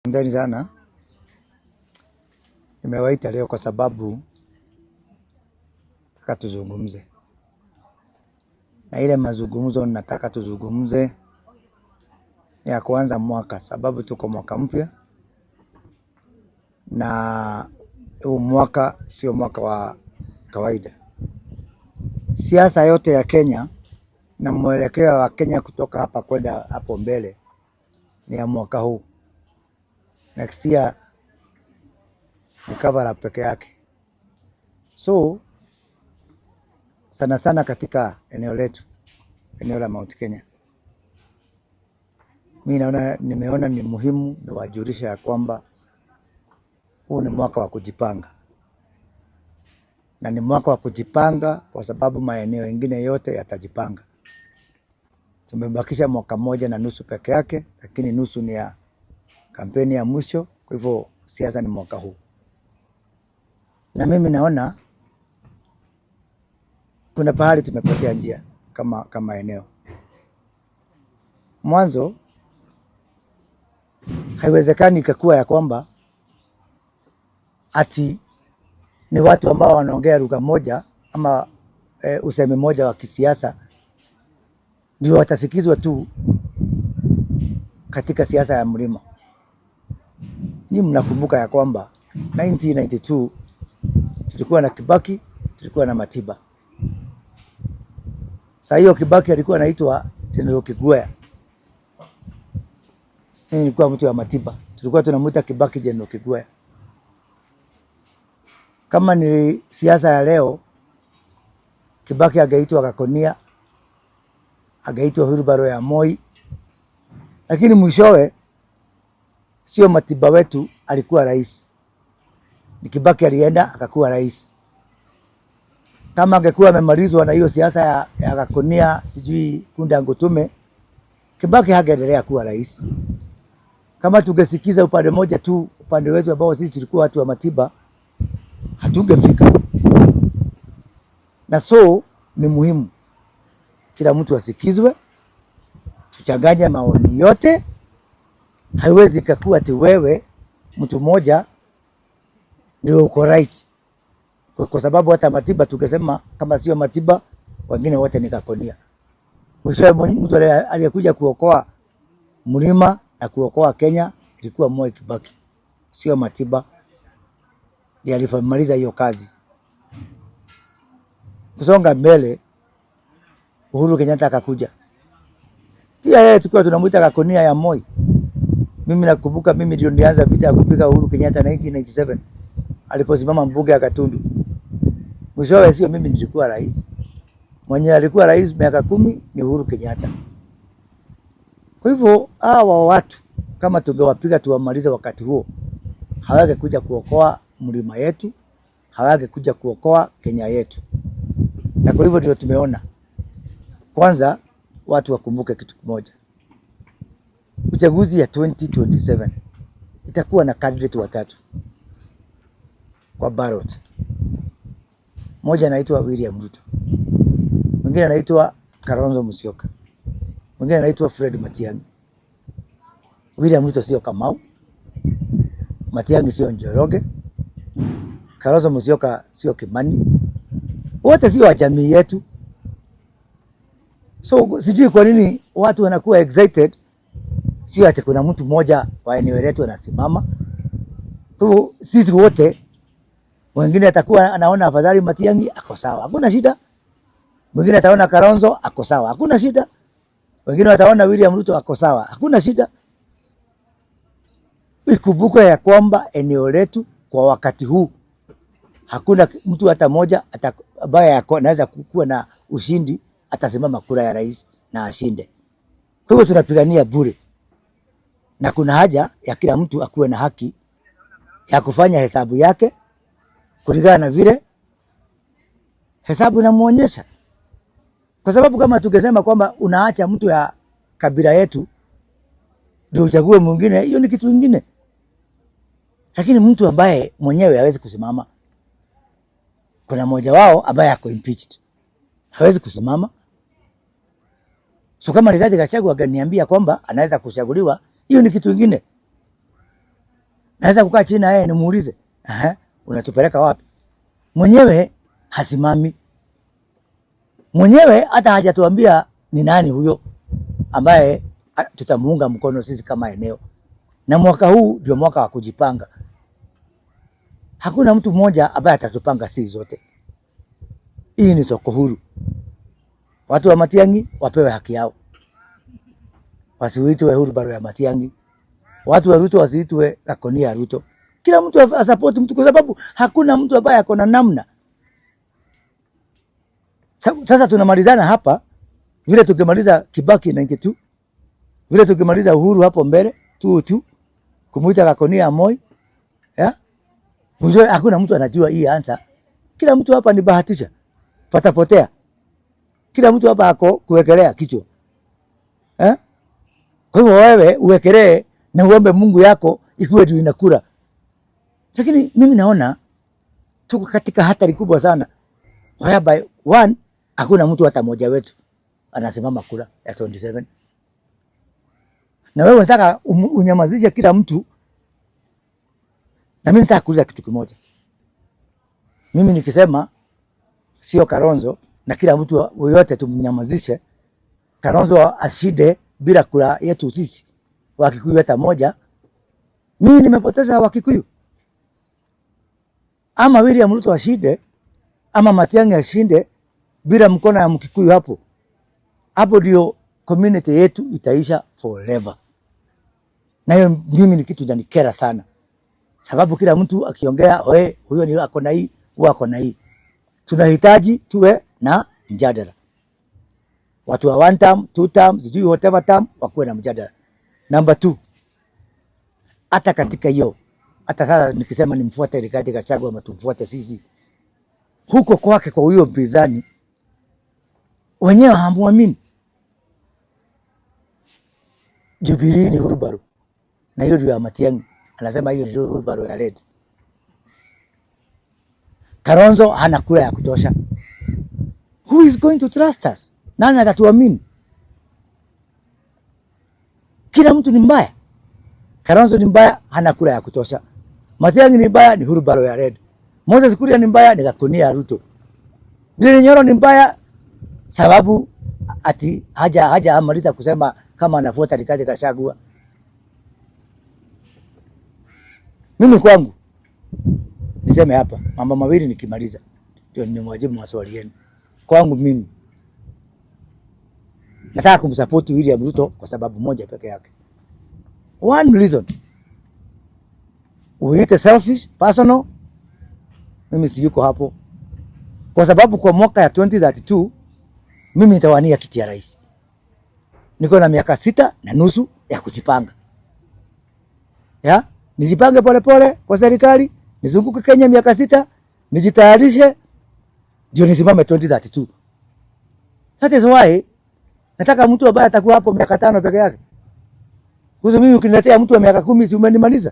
Ndani sana nimewaita leo kwa sababu nataka tuzungumze. Na ile mazungumzo nataka tuzungumze ya kuanza mwaka, sababu tuko mwaka mpya na huu mwaka sio mwaka wa kawaida. Siasa yote ya Kenya na mwelekeo wa Kenya kutoka hapa kwenda hapo mbele ni ya mwaka huu. Next year ni cover up peke yake. So sana sana katika eneo letu, eneo la Mount Kenya, nimeona ni muhimu niwajulisha ya kwamba huu ni mwaka wa kujipanga. Na ni mwaka wa kujipanga kwa sababu maeneo mengine yote yatajipanga. Tumebakisha mwaka moja na nusu peke yake, lakini nusu ni ya kampeni ya mwisho. Kwa hivyo siasa ni mwaka huu. Na mimi naona kuna pahali tumepotea njia kama eneo. Mwanzo haiwezekani ikakuwa ya kwamba ati ni watu ambao wanaongea lugha moja ama usemi moja wa kisiasa ndio watasikizwa tu katika siasa ya mlima. Ni mnakumbuka ya kwamba 1992 tulikuwa na Kibaki, tulikuwa na Matiba. Sasa hiyo Kibaki alikuwa anaitwa General Kigwea. Mimi nilikuwa mtu wa Matiba. Tulikuwa tunamuita Kibaki General Kigwea. Kama ni siasa ya leo, Kibaki agaitwa Gakonia, agaitwa Wilbaro ya Moi. Lakini mwishowe sio Matiba wetu alikuwa rais. Ni Kibaki alienda akakuwa rais. Kama angekuwa amemalizwa na hiyo siasa ya Gakonia, sijui Kunda Ngutume, Kibaki hangeendelea kuwa rais. Kama tungesikiza upande moja tu, upande wetu ambao sisi tulikuwa watu wa Matiba, hatungefika. Na so ni muhimu kila mtu asikizwe, tuchanganye maoni yote. Haiwezi kakuwa ati wewe mtu mmoja ndio uko right. Kwa sababu hata Matiba tukisema kama sio Matiba wengine wote ni Gakonia. Mwisho mtu aliyekuja kuokoa mlima na kuokoa Kenya ilikuwa Moi Kibaki, sio Matiba. Ndiye alifamaliza hiyo kazi. Kusonga mbele, Uhuru Kenyatta akakuja. Pia yeye tulikuwa tunamuita Gakonia ya Moi. Mimi nakumbuka mimi ndio nilianza vita ya kupiga Uhuru Kenyatta 1997. Aliposimama mbunge ya Gatundu. Mwishowe sio mimi nilikuwa rais. Mwenye alikuwa rais miaka 10 ni Uhuru Kenyatta. Kwa hivyo hawa watu kama tungewapiga tuwamalize wakati huo, hawangekuja kuokoa mlima yetu, hawangekuja kuokoa Kenya yetu. Na kwa hivyo ndio tumeona kwanza watu wakumbuke kitu kimoja. Uchaguzi ya 2027 itakuwa na candidate watatu kwa ballot. Mmoja anaitwa William Ruto. Mwingine anaitwa Kalonzo Musyoka. Mwingine anaitwa Fred Matiang'i. William Ruto sio Kamau. Matiang'i sio Njoroge. Kalonzo Musyoka sio Kimani. Wote sio wa jamii yetu. So sijui kwa nini watu wanakuwa excited. Sio ati kuna mtu mmoja wa eneo letu anasimama. So sisi wote, mwingine atakuwa anaona afadhali Matiang'i ako sawa, hakuna shida. Mwingine ataona Kalonzo ako sawa, hakuna shida. Wengine wataona William Ruto ako sawa, hakuna shida. Ikumbuke ya kwamba eneo letu kwa wakati huu hakuna mtu hata moja ambaye anaweza kuwa na ushindi atasimama kura ya rais na ashinde. Kwa hivyo tunapigania bure. Na kuna haja ya kila mtu akuwe na haki ya kufanya hesabu yake kulingana na vile hesabu inamuonyesha. Kwa sababu kama tukisema kwamba unaacha mtu ya kabila yetu ndio uchague mwingine, hiyo ni kitu kingine. Lakini mtu ambaye mwenyewe hawezi kusimama, kuna mmoja wao ambaye ako impeached, hawezi kusimama. So kama Rigathi Gachagua aganiambia kwamba anaweza kuchaguliwa, hiyo ni kitu kingine. Naweza kukaa chini na yeye nimuulize, unatupeleka wapi? Mwenyewe hasimami. Mwenyewe hata hajatuambia ni nani huyo ambaye tutamuunga mkono sisi kama eneo. Na mwaka huu ndio mwaka wa kujipanga. Hakuna mtu mmoja ambaye atatupanga sisi zote. Hii ni soko huru. Watu wa Matiang'i wapewe haki yao. Wasiitwe hurubaro ya Matiang'i. Watu wa Ruto wasiitwe Gakoni ya Ruto. Kila mtu asupport mtu kwa sababu hakuna mtu ambaye ako na namna. Sasa tunamalizana hapa vile tukimaliza Kibaki 92, vile tukimaliza Uhuru hapo mbele 202 kumuita Gakoni ya Moi. Mwisho hakuna mtu anajua hii answer. Kila mtu hapa ni bahatisha. Patapotea. Kila mtu hapa ako kuwekelea kichwa. Kwa hivyo wewe uwekelee na uombe Mungu yako ikuwe ndio inakula. Lakini mimi naona tuko katika hatari kubwa sana. Whereby one, hakuna mtu hata mmoja wetu anasimama kura ya 27. Na wewe unataka unyamazishe kila mtu. Na mimi nataka kuuliza kitu kimoja. Mimi nikisema sio Kalonzo na kila mtu yote tumnyamazishe, Kalonzo ashinde bila kura yetu sisi Wakikuyu hata moja, mimi nimepoteza Wakikuyu. Ama William Ruto ashinde, ama Matiang'i ashinde bila mkono ya Mkikuyu hapo. Hapo ndio community yetu itaisha forever. Na hiyo mimi ni kitu inanikera sana. Sababu kila mtu akiongea, huyo ni ako na hii, huyo ako na hii. Tunahitaji tuwe na mjadala. Watu wa 1 term, 2 term, sijui whatever term, wakuwe na mjadala. Number 2. Hata katika hiyo, hata sasa nikisema nimfuate Rigathi Gachagua ama tumfuate sisi, huko kwake kwa huyo mpinzani, wenyewe hamuamini. Jubilee ni hurubaro. Na hiyo ndio ya Matiang'i. Anasema hiyo ndio hurubaro ya red. Kalonzo hana kura ya kutosha. Who is going to trust us? Nani atatuamini? Kila mtu ni mbaya. Kalonzo ni mbaya, hana kura ya kutosha. Matiang'i ni mbaya, ni hurubaro ya red. Moses Kuria ni mbaya, ni Gakoni ya Ruto. Ndini Nyoro ni mbaya sababu ati haja amaliza kusema kama anafuata Rigathi Gachagua. Mimi kwangu niseme hapa mambo mawili nikimaliza ndio nimwajibu maswali yenu. Kwangu mimi nataka kumsupport William Ruto kwa sababu moja peke yake. One reason. Uite selfish, personal. Mimi siyuko hapo. Kwa sababu kwa mwaka ya 2032 mimi nitawania kiti ya rais. Niko na miaka 6.5 ya kujipanga. Nijipange pole pole kwa serikali, nizunguke Kenya miaka 6, nijitayarishe ndio nisimame 2032. That is why nataka mtu ambaye atakuwa hapo miaka 5 peke yake. Kwa sababu mimi ukiniletea mtu wa miaka 10 si umenimaliza.